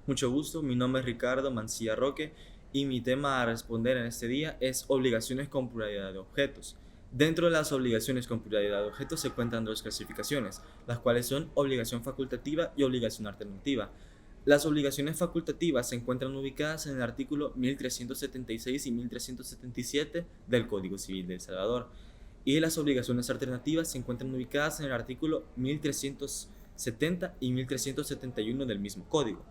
Mucho gusto, mi nombre es Ricardo Mancilla Roque y mi tema a responder en este día es obligaciones con pluralidad de objetos. Dentro de las obligaciones con pluralidad de objetos se cuentan dos clasificaciones, las cuales son obligación facultativa y obligación alternativa. Las obligaciones facultativas se encuentran ubicadas en el artículo 1376 y 1377 del Código Civil de El Salvador, y las obligaciones alternativas se encuentran ubicadas en el artículo 1370 y 1371 del mismo código.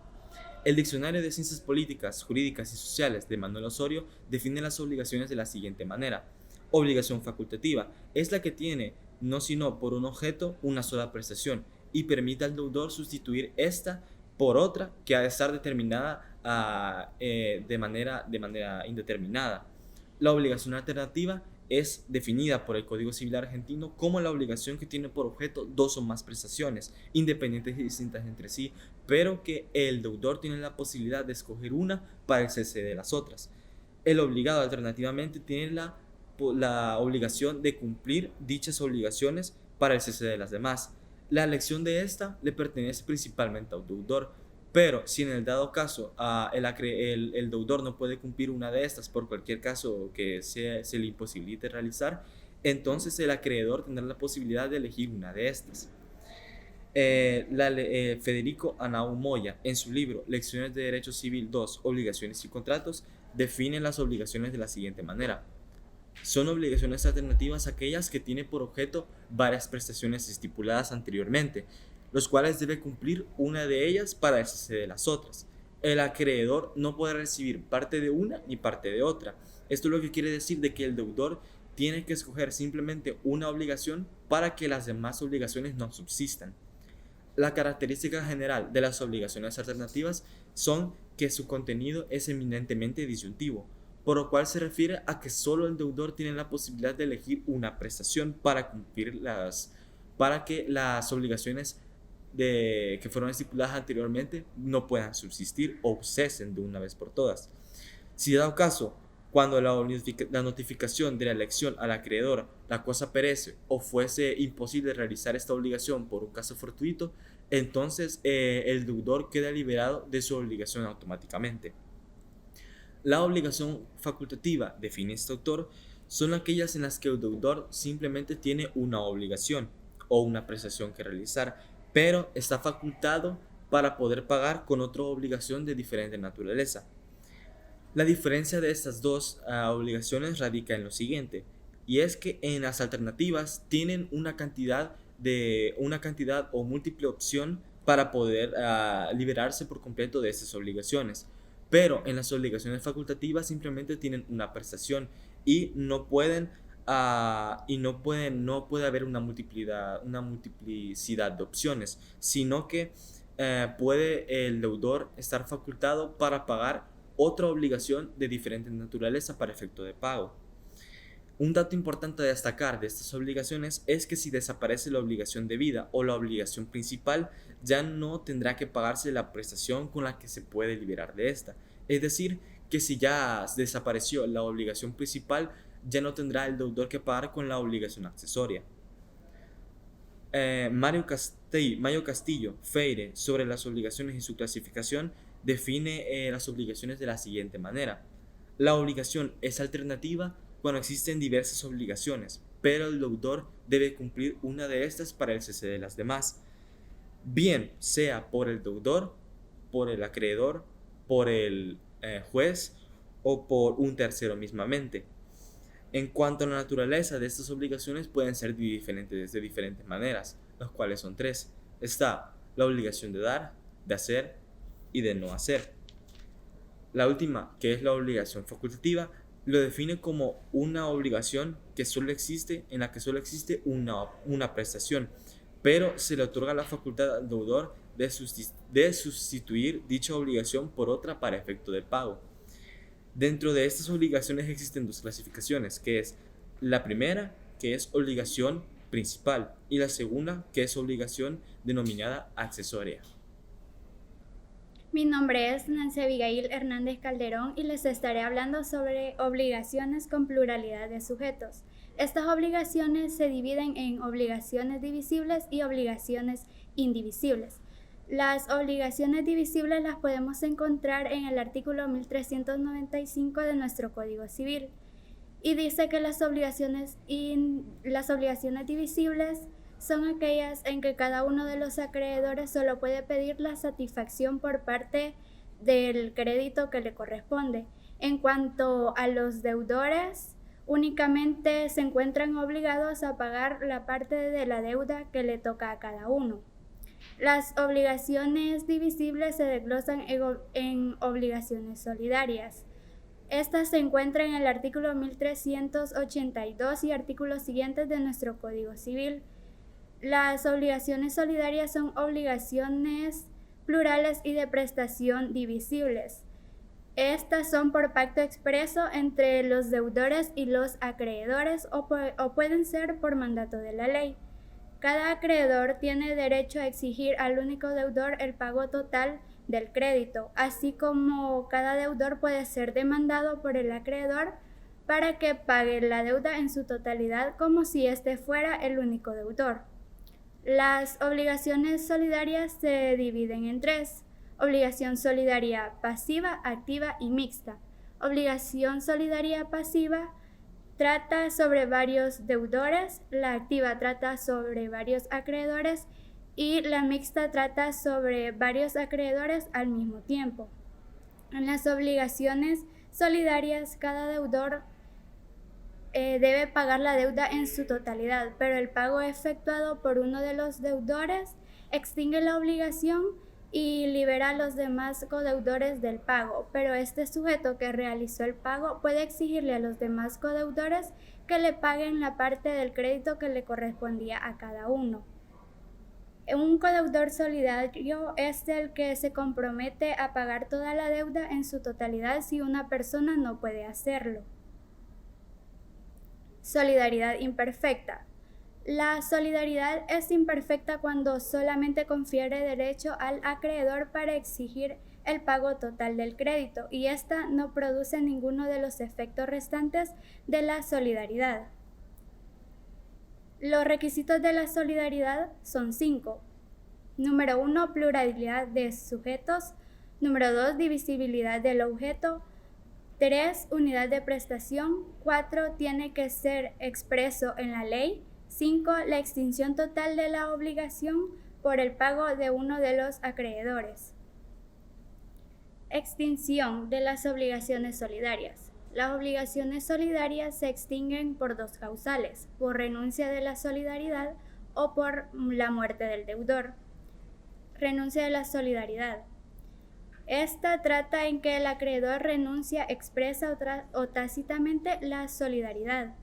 El Diccionario de Ciencias Políticas, Jurídicas y Sociales de Manuel Osorio define las obligaciones de la siguiente manera. Obligación facultativa es la que tiene, no sino por un objeto, una sola prestación y permite al deudor sustituir esta por otra que ha de estar determinada de manera indeterminada. La obligación alternativa es definida por el Código Civil argentino como la obligación que tiene por objeto dos o más prestaciones, independientes y distintas entre sí, pero que el deudor tiene la posibilidad de escoger una para el cese de las otras. El obligado alternativamente tiene la obligación de cumplir dichas obligaciones para el cese de las demás. La elección de esta le pertenece principalmente al deudor, pero si en el dado caso el deudor no puede cumplir una de estas por cualquier caso que se le imposibilite realizar, entonces el acreedor tendrá la posibilidad de elegir una de estas. Federico Anao Moya, en su libro Lecciones de Derecho Civil 2, Obligaciones y Contratos, define las obligaciones de la siguiente manera. Son obligaciones alternativas aquellas que tienen por objeto varias prestaciones estipuladas anteriormente, los cuales debe cumplir una de ellas para deshacerse de las otras. El acreedor no podrá recibir parte de una ni parte de otra. Esto es lo que quiere decir de que el deudor tiene que escoger simplemente una obligación para que las demás obligaciones no subsistan. La característica general de las obligaciones alternativas son que su contenido es eminentemente disyuntivo, por lo cual se refiere a que solo el deudor tiene la posibilidad de elegir una prestación para que las obligaciones que fueron estipuladas anteriormente no puedan subsistir o cesen de una vez por todas. Si dado caso, cuando la notificación de la elección al acreedor la cosa perece o fuese imposible realizar esta obligación por un caso fortuito, entonces el deudor queda liberado de su obligación automáticamente. La obligación facultativa, define este autor, son aquellas en las que el deudor simplemente tiene una obligación o una prestación que realizar, pero está facultado para poder pagar con otra obligación de diferente naturaleza. La diferencia de estas dos obligaciones radica en lo siguiente, y es que en las alternativas tienen una cantidad o múltiple opción para poder liberarse por completo de estas obligaciones, pero en las obligaciones facultativas simplemente tienen una prestación y no puede haber una multiplicidad de opciones, sino que puede el deudor estar facultado para pagar otra obligación de diferente naturaleza para efecto de pago. Un dato importante a destacar de estas obligaciones es que si desaparece la obligación debida o la obligación principal, ya no tendrá que pagarse la prestación con la que se puede liberar de esta. Es decir, que si ya desapareció la obligación principal, ya no tendrá el deudor que pagar con la obligación accesoria. Mario Castillo Feire, sobre las obligaciones y su clasificación, define las obligaciones de la siguiente manera. La obligación es alternativa cuando existen diversas obligaciones, pero el deudor debe cumplir una de estas para el cese de las demás, bien sea por el deudor, por el acreedor, por el juez o por un tercero mismamente. En cuanto a la naturaleza de estas obligaciones, pueden ser de diferentes maneras, las cuales son tres. Está la obligación de dar, de hacer y de no hacer. La última, que es la obligación facultativa, lo define como una obligación en la que solo existe una prestación, pero se le otorga la facultad al deudor de sustituir dicha obligación por otra para efecto de pago. Dentro de estas obligaciones existen dos clasificaciones, que es la primera, que es obligación principal, y la segunda, que es obligación denominada accesoria. Mi nombre es Nancy Abigail Hernández Calderón y les estaré hablando sobre obligaciones con pluralidad de sujetos. Estas obligaciones se dividen en obligaciones divisibles y obligaciones indivisibles. Las obligaciones divisibles las podemos encontrar en el artículo 1395 de nuestro Código Civil y dice que las obligaciones divisibles son aquellas en que cada uno de los acreedores solo puede pedir la satisfacción por parte del crédito que le corresponde. En cuanto a los deudores, únicamente se encuentran obligados a pagar la parte de la deuda que le toca a cada uno. Las obligaciones divisibles se desglosan en obligaciones solidarias. Estas se encuentran en el artículo 1382 y artículos siguientes de nuestro Código Civil. Las obligaciones solidarias son obligaciones plurales y de prestación divisibles. Estas son por pacto expreso entre los deudores y los acreedores o pueden ser por mandato de la ley. Cada acreedor tiene derecho a exigir al único deudor el pago total del crédito, así como cada deudor puede ser demandado por el acreedor para que pague la deuda en su totalidad como si éste fuera el único deudor. Las obligaciones solidarias se dividen en tres: obligación solidaria pasiva, activa y mixta. Obligación solidaria pasiva trata sobre varios deudores, la activa trata sobre varios acreedores y la mixta trata sobre varios acreedores al mismo tiempo. En las obligaciones solidarias, cada deudor debe pagar la deuda en su totalidad, pero el pago efectuado por uno de los deudores extingue la obligación y libera a los demás codeudores del pago, pero este sujeto que realizó el pago puede exigirle a los demás codeudores que le paguen la parte del crédito que le correspondía a cada uno. Un codeudor solidario es el que se compromete a pagar toda la deuda en su totalidad si una persona no puede hacerlo. Solidaridad imperfecta. La solidaridad es imperfecta cuando solamente confiere derecho al acreedor para exigir el pago total del crédito y ésta no produce ninguno de los efectos restantes de la solidaridad. Los requisitos de la solidaridad son 5. Número 1, pluralidad de sujetos. Número 2, divisibilidad del objeto. 3, unidad de prestación. 4, tiene que ser expreso en la ley. 5, la extinción total de la obligación por el pago de uno de los acreedores. Extinción de las obligaciones solidarias. Las obligaciones solidarias se extinguen por dos causales: por renuncia de la solidaridad o por la muerte del deudor. Renuncia de la solidaridad. Esta trata en que el acreedor renuncia expresa o tácitamente la solidaridad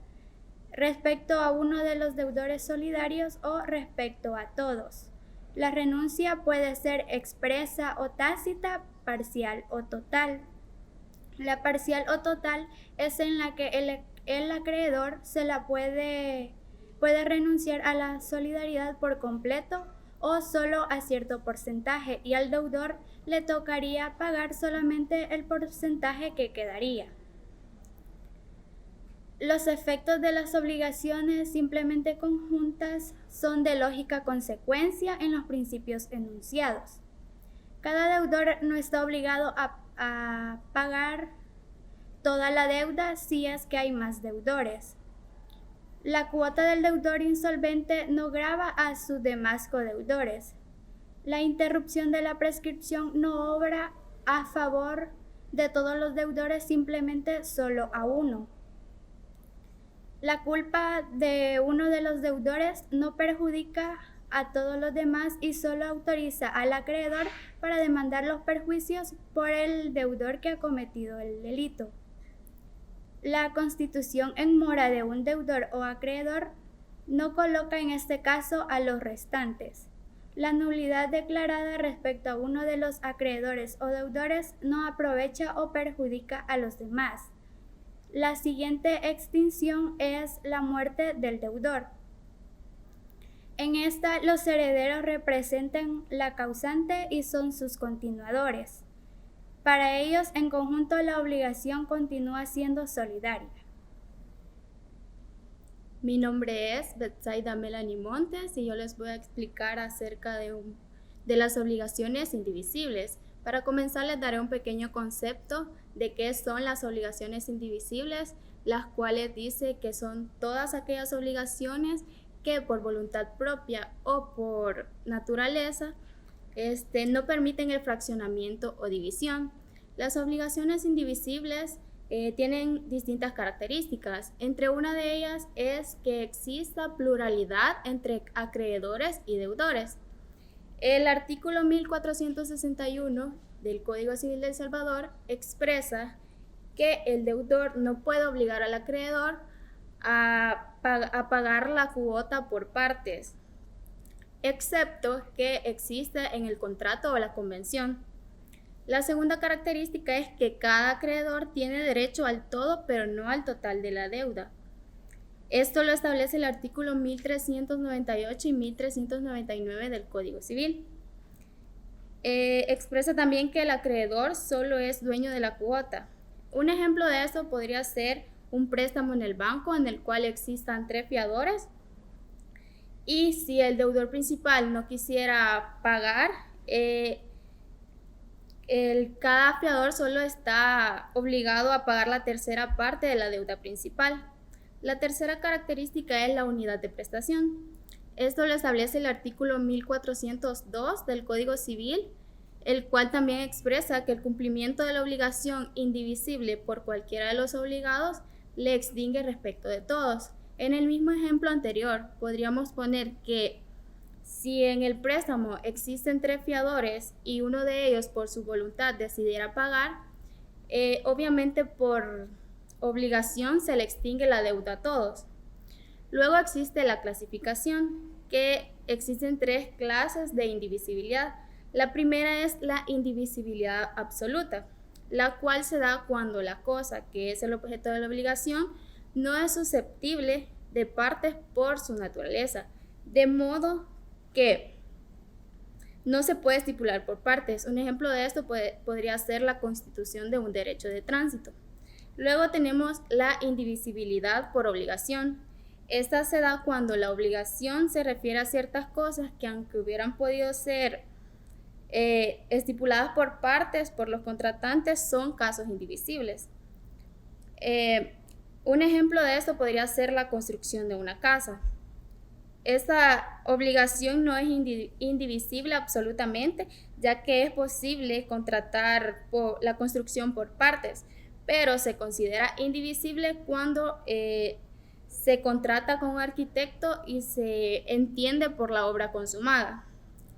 respecto a uno de los deudores solidarios o respecto a todos. La renuncia puede ser expresa o tácita, parcial o total. La parcial o total es en la que el acreedor puede renunciar a la solidaridad por completo o solo a cierto porcentaje, y al deudor le tocaría pagar solamente el porcentaje que quedaría. Los efectos de las obligaciones simplemente conjuntas son de lógica consecuencia en los principios enunciados. Cada deudor no está obligado a pagar toda la deuda si es que hay más deudores. La cuota del deudor insolvente no grava a sus demás codeudores. La interrupción de la prescripción no obra a favor de todos los deudores, simplemente solo a uno. La culpa de uno de los deudores no perjudica a todos los demás y solo autoriza al acreedor para demandar los perjuicios por el deudor que ha cometido el delito. La constitución en mora de un deudor o acreedor no coloca en este caso a los restantes. La nulidad declarada respecto a uno de los acreedores o deudores no aprovecha o perjudica a los demás. La siguiente extinción es la muerte del deudor. En esta, los herederos representan la causante y son sus continuadores. Para ellos, en conjunto, la obligación continúa siendo solidaria. Mi nombre es Betsaida Melanie Montes y yo les voy a explicar acerca de de las obligaciones indivisibles. Para comenzar, les daré un pequeño concepto de qué son las obligaciones indivisibles, las cuales dice que son todas aquellas obligaciones que por voluntad propia o por naturaleza no permiten el fraccionamiento o división. Las obligaciones indivisibles tienen distintas características. Entre una de ellas es que exista pluralidad entre acreedores y deudores. El artículo 1461 del Código Civil de El Salvador expresa que el deudor no puede obligar al acreedor a pagar la cuota por partes, excepto que exista en el contrato o la convención. La segunda característica es que cada acreedor tiene derecho al todo, pero no al total de la deuda. Esto lo establece el artículo 1398 y 1399 del Código Civil. Expresa también que el acreedor solo es dueño de la cuota. Un ejemplo de esto podría ser un préstamo en el banco en el cual existan 3 fiadores, y si el deudor principal no quisiera pagar, cada fiador solo está obligado a pagar la tercera parte de la deuda principal. La tercera característica es la unidad de prestación. Esto lo establece el artículo 1402 del Código Civil, el cual también expresa que el cumplimiento de la obligación indivisible por cualquiera de los obligados le extingue respecto de todos. En el mismo ejemplo anterior, podríamos poner que si en el préstamo existen 3 fiadores y uno de ellos por su voluntad decidiera pagar, obviamente por obligación se le extingue la deuda a todos. Luego existe la clasificación, que existen 3 clases de indivisibilidad. La primera es la indivisibilidad absoluta, la cual se da cuando la cosa que es el objeto de la obligación no es susceptible de partes por su naturaleza, de modo que no se puede estipular por partes. Un ejemplo de esto podría ser la constitución de un derecho de tránsito. Luego tenemos la indivisibilidad por obligación. Esta se da cuando la obligación se refiere a ciertas cosas que, aunque hubieran podido ser estipuladas por partes, por los contratantes, son casos indivisibles. Un ejemplo de esto podría ser la construcción de una casa. Esta obligación no es indivisible absolutamente, ya que es posible contratar la construcción por partes, pero se considera indivisible cuando se contrata con un arquitecto y se entiende por la obra consumada.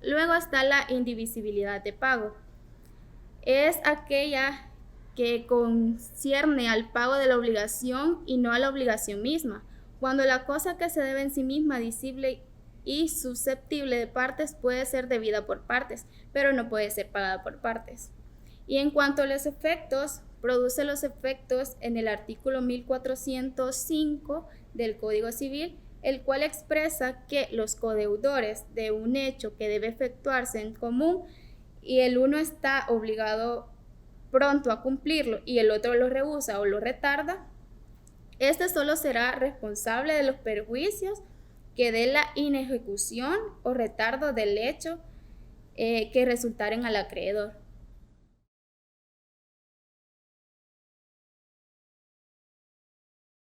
Luego está la indivisibilidad de pago. Es aquella que concierne al pago de la obligación y no a la obligación misma. Cuando la cosa que se debe en sí misma, divisible y susceptible de partes, puede ser debida por partes, pero no puede ser pagada por partes. Y en cuanto a los efectos, produce los efectos en el artículo 1405 del Código Civil, el cual expresa que los codeudores de un hecho que debe efectuarse en común y el uno está obligado pronto a cumplirlo y el otro lo rehúsa o lo retarda, este solo será responsable de los perjuicios que dé la inejecución o retardo del hecho que resultaren al acreedor.